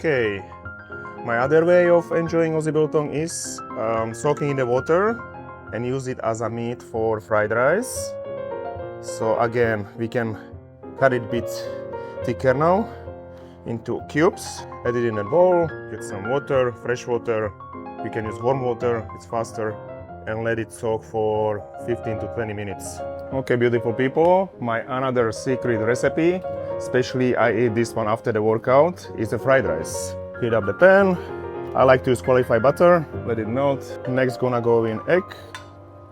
Okay, my other way of enjoying Aussie Biltong is soaking in the water and use it as a meat for fried rice. So again, we can cut it a bit thicker now into cubes, add it in a bowl, get some water, fresh water. You can use warm water, it's faster, and let it soak for 15 to 20 minutes. Okay, beautiful people, my another secret recipe, especially I eat this one after the workout, is the fried rice. Heat up the pan. I like to use qualified butter, let it melt. Next gonna go in egg.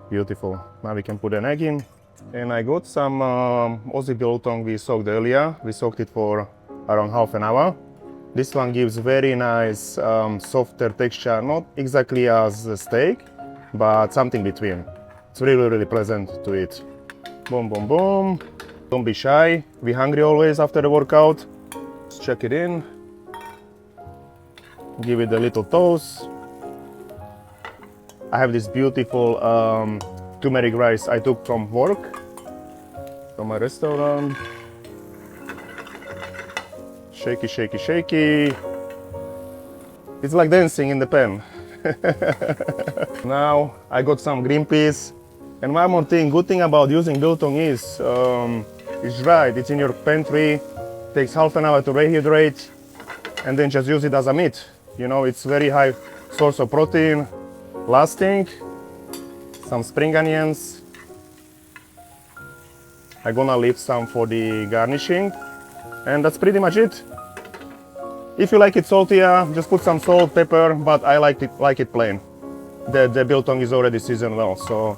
Beautiful. Now we can put an egg in. And I got some Aussie Biltong we soaked earlier. We soaked it for around half an hour. This one gives very nice softer texture, not exactly as a steak, but something between. It's really pleasant to eat. Boom, boom, boom. Don't be shy. Be hungry always after the workout. Let's check it in. Give it a little toast. I have this beautiful turmeric rice I took from work, from my restaurant. Shaky, shaky, shaky. It's like dancing in the pan. Now I got some green peas. And one more thing, good thing about using biltong is it's dried, it's in your pantry, takes half an hour to rehydrate, and then just use it as a meat. You know, it's very high source of protein. Last thing, some spring onions. I'm gonna leave some for the garnishing, and that's pretty much it. If you like it saltier, just put some salt, pepper, but I like it plain. The biltong is already seasoned well, so